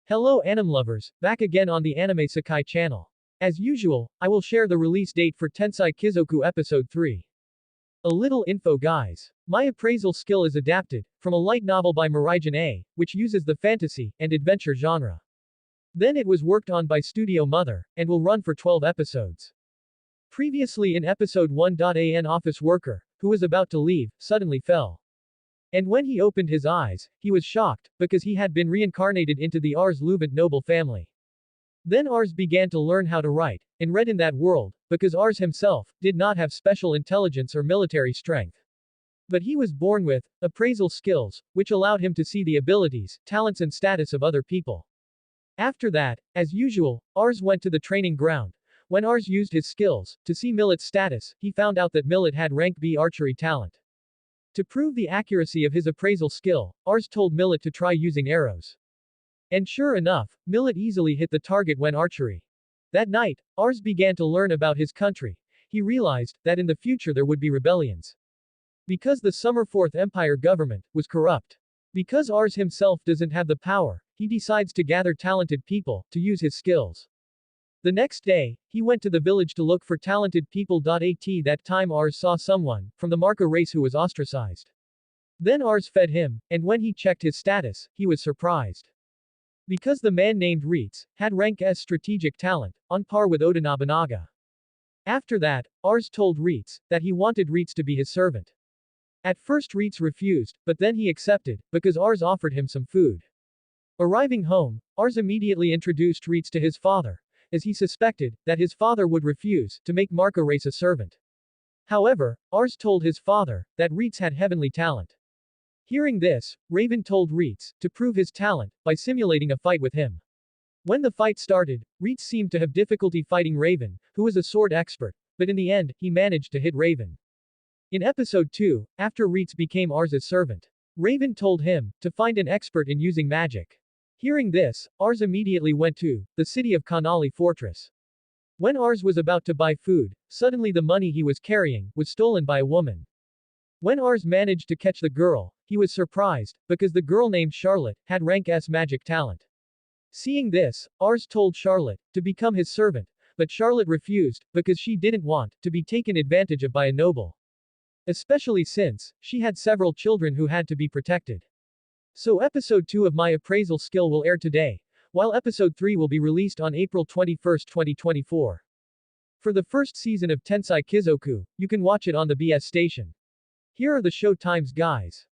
Hello anime lovers, back again on the Anime Sakai channel. As usual, I will share the release date for Tensai Kizoku Episode 3. A little info guys. My appraisal skill is adapted, from a light novel by Marijan A, which uses the fantasy and adventure genre. Then it was worked on by Studio Mother, and will run for 12 episodes. Previously in episode 1. An office worker, who was about to leave, suddenly fell. And when he opened his eyes, he was shocked, because he had been reincarnated into the Ars Lubent noble family. Then Ars began to learn how to write, and read in that world, because Ars himself did not have special intelligence or military strength. But he was born with appraisal skills, which allowed him to see the abilities, talents and status of other people. After that, as usual, Ars went to the training ground. When Ars used his skills to see Millet's status, he found out that Millet had rank B archery talent. To prove the accuracy of his appraisal skill, Ars told Millet to try using arrows. And sure enough, Millet easily hit the target when archery. That night, Ars began to learn about his country. He realized that in the future there would be rebellions. Because the Summer Fourth Empire government was corrupt. Because Ars himself doesn't have the power, he decides to gather talented people to use his skills. The next day, he went to the village to look for talented people. At that time Ars saw someone from the Marca race who was ostracized. Then Ars fed him, and when he checked his status, he was surprised. Because the man named Reitz had rank S strategic talent, on par with Oda Nobunaga. After that, Ars told Reitz that he wanted Reitz to be his servant. At first Reitz refused, but then he accepted, because Ars offered him some food. Arriving home, Ars immediately introduced Reitz to his father, as he suspected that his father would refuse to make Marca race a servant. However, Ars told his father that Reitz had heavenly talent. Hearing this, Raven told Reitz to prove his talent by simulating a fight with him. When the fight started, Reitz seemed to have difficulty fighting Raven, who was a sword expert, but in the end, he managed to hit Raven. In episode 2, after Reitz became Ars's servant, Raven told him to find an expert in using magic. Hearing this, Ars immediately went to the city of Kanali Fortress. When Ars was about to buy food, suddenly the money he was carrying was stolen by a woman. When Ars managed to catch the girl, he was surprised, because the girl named Charlotte had rank S magic talent. Seeing this, Ars told Charlotte to become his servant, but Charlotte refused, because she didn't want to be taken advantage of by a noble. Especially since she had several children who had to be protected. So episode 2 of my appraisal skill will air today, while episode 3 will be released on April 21, 2024. For the first season of Tensai Kizoku, you can watch it on the BS station. Here are the show times guys.